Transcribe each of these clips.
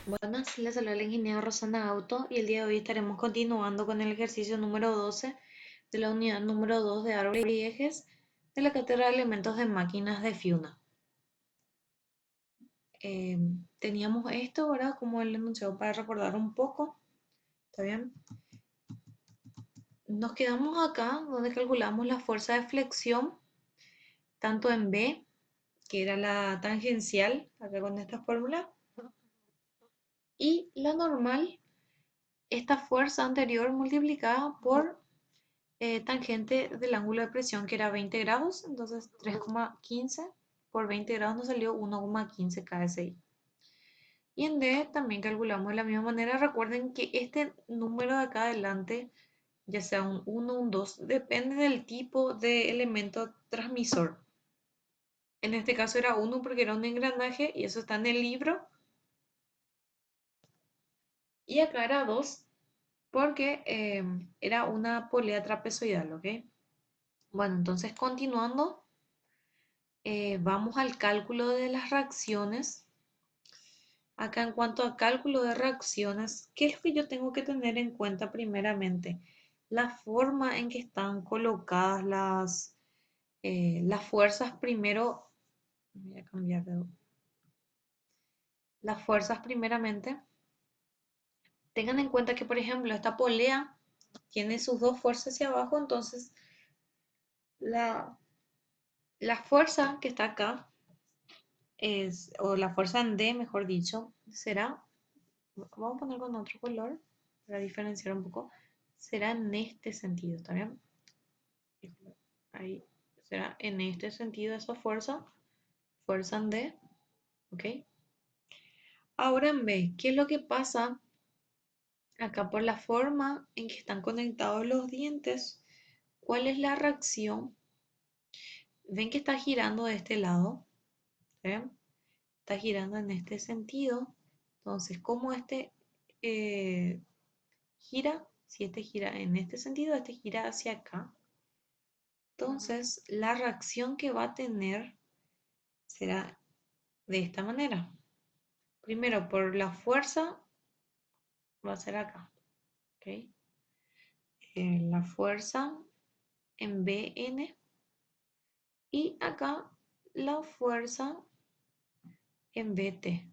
Buenas, les habla la ingeniera Rosana Auto y el día de hoy estaremos continuando con el ejercicio número 12 de la unidad número 2 de árboles y ejes de la cátedra de elementos de máquinas de Fiuna. Eh, Teníamos esto ahora como el enunciado para recordar un poco, ¿está bien? Nos quedamos acá donde calculamos la fuerza de flexión tanto en B, que era la tangencial, acá con esta fórmula, y la normal, esta fuerza anterior multiplicada por tangente del ángulo de presión que era 20 grados, entonces 3,15 por 20 grados nos salió 1,15 KSI. Y en D también calculamos de la misma manera. Recuerden que este número de acá adelante, ya sea un 1 o un 2, depende del tipo de elemento transmisor. En este caso era 1 porque era un engranaje y eso está en el libro. Y acá era 2 porque era una polea trapezoidal, ¿ok? Bueno, entonces continuando. Vamos al cálculo de las reacciones. Acá en cuanto a cálculo de reacciones, ¿qué es lo que yo tengo que tener en cuenta primeramente? La forma en que están colocadas las fuerzas primero. Voy a cambiar de. Las fuerzas primeramente. Tengan en cuenta que, por ejemplo, esta polea tiene sus dos fuerzas hacia abajo, entonces la, la fuerza que está acá o la fuerza en D, mejor dicho, será. Vamos a poner con otro color para diferenciar un poco. Será en este sentido, ¿está bien? Ahí será en este sentido esa fuerza, fuerza en D, ¿ok? Ahora en B, ¿qué es lo que pasa acá por la forma en que están conectados los dientes? ¿Cuál es la reacción? Ven que está girando de este lado, ¿ven? Está girando en este sentido. Entonces, ¿cómo este eh, gira? Si este gira en este sentido, este gira hacia acá. Entonces, la reacción que va a tener será de esta manera. Primero, por la fuerza, va a ser acá. ¿Ok? La fuerza en Bn y acá la fuerza en Bt.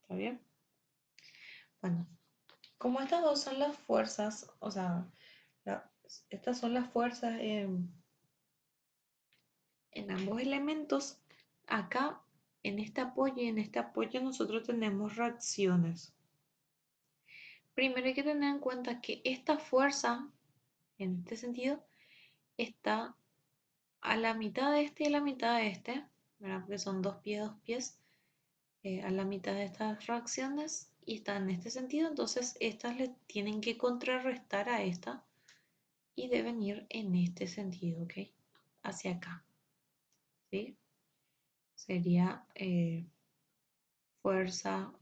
¿Está bien? Bueno, como estas dos son las fuerzas, o sea, la- estas son las fuerzas en ambos elementos, acá en este apoyo nosotros tenemos reacciones. Primero hay que tener en cuenta que esta fuerza, en este sentido, está a la mitad de este y a la mitad de este, ¿verdad? Porque son dos pies, a la mitad de estas reacciones y está en este sentido, entonces estas le tienen que contrarrestar a esta y deben ir en este sentido, ¿ok? Hacia acá, ¿sí? Sería fuerza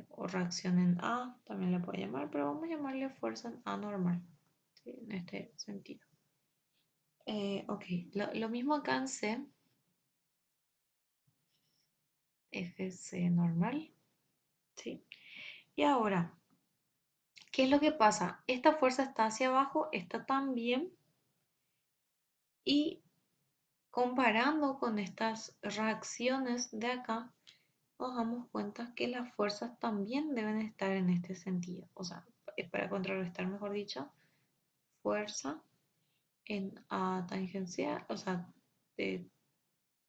o reacción en A, también le puede llamar, pero vamos a llamarle fuerza en A normal, ¿sí? En este sentido. Ok, lo mismo acá en C, FC normal, ¿sí? Y ahora, ¿qué es lo que pasa? Esta fuerza está hacia abajo, esta también, y comparando con estas reacciones de acá, nos damos cuenta que las fuerzas también deben estar en este sentido. O sea, para contrarrestar, mejor dicho, fuerza en A tangencial, o sea, de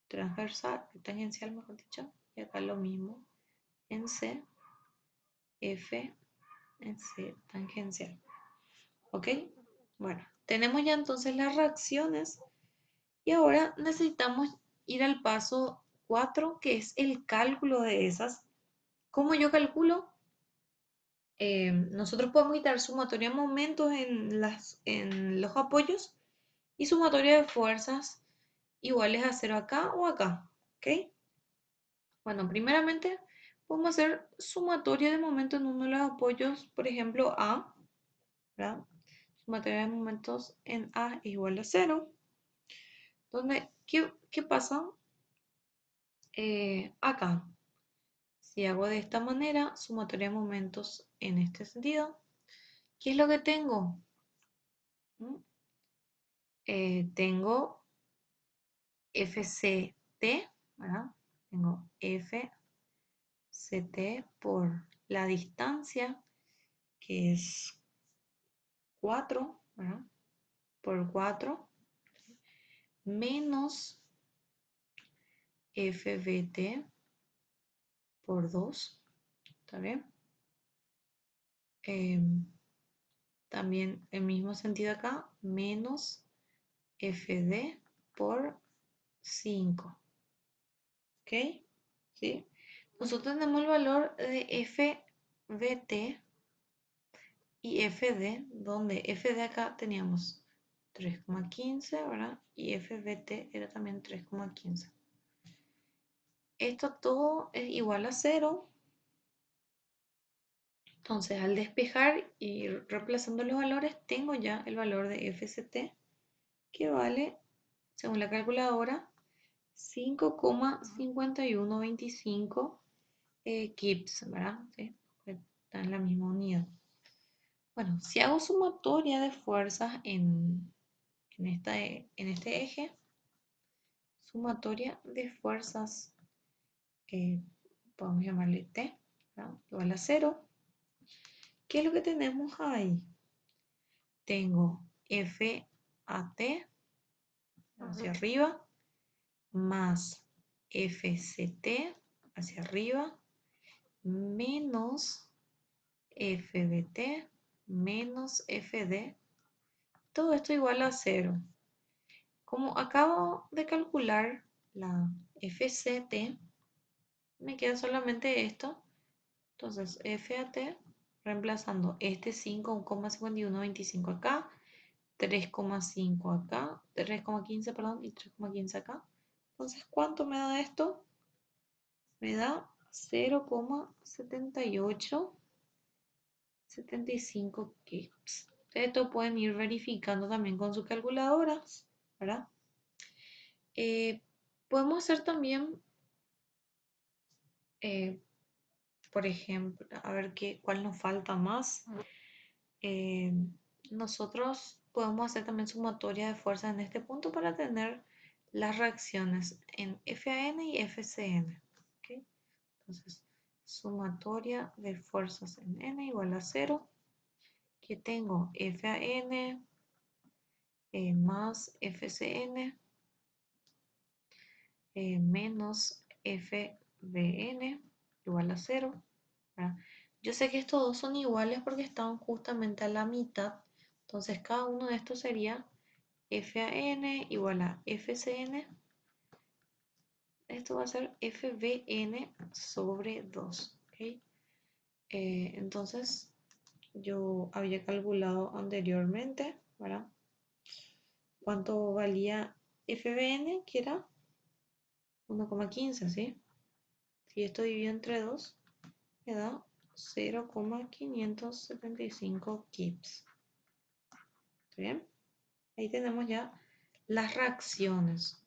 transversal, tangencial, mejor dicho, y acá lo mismo en C, F, en C tangencial. ¿Ok? Bueno, tenemos ya entonces las reacciones y ahora necesitamos ir al paso 4, que es el cálculo de esas. ¿Cómo yo calculo? Nosotros podemos quitar sumatoria de momentos en los apoyos y sumatoria de fuerzas iguales a 0 acá o acá. ¿Ok? Bueno, primeramente podemos hacer sumatoria de momentos en uno de los apoyos, por ejemplo, A, ¿verdad? Sumatoria de momentos en A es igual a 0. Donde, ¿qué pasa? Acá. Si hago de esta manera, sumatoria de momentos en este sentido, ¿qué es lo que tengo? ¿Mm? Tengo FCT, ¿verdad? Tengo FCT por la distancia, que es 4, ¿verdad? Por 4, menos FBT por 2, ¿está bien? También el mismo sentido acá, menos FD por 5, ¿ok? ¿Sí? Nosotros tenemos el valor de FBT y FD, donde FD acá teníamos 3,15, ¿verdad? Y FBT era también 3,15. Esto todo es igual a 0. Entonces, al despejar y ir reemplazando los valores, tengo ya el valor de FCT, que vale, según la calculadora, 5,5125 kips, ¿verdad? Sí, está en la misma unidad. Bueno, si hago sumatoria de fuerzas en este eje, sumatoria de fuerzas, podemos llamarle T, ¿verdad? Igual a 0. ¿Qué es lo que tenemos ahí? Tengo FAT hacia arriba más FCT hacia arriba menos FBT menos FD. Todo esto igual a 0. Como acabo de calcular la FCT, me queda solamente esto. Entonces, FAT, reemplazando este 5,5125 acá, 3,5 acá, 3,15, perdón, y 3,15 acá. Entonces, ¿cuánto me da esto? Me da 0,7875 kips. Esto pueden ir verificando también con sus calculadoras, ¿verdad? Podemos hacer también, por ejemplo, a ver cuál nos falta más. Nosotros podemos hacer también sumatoria de fuerzas en este punto para tener las reacciones en FAN y FCN. ¿Okay? Entonces, sumatoria de fuerzas en N igual a 0, que tengo FAN más FCN menos FBN igual a 0. ¿Verdad? Yo sé que estos dos son iguales porque están justamente a la mitad. Entonces cada uno de estos sería FAN igual a FCN. Esto va a ser FBN sobre 2. ¿Okay? Entonces yo había calculado anteriormente, ¿verdad? ¿Cuánto valía FBN? Que era 1,15, ¿sí? Si esto dividido entre 2, me da 0,575 kips. ¿Está bien? Ahí tenemos ya las reacciones.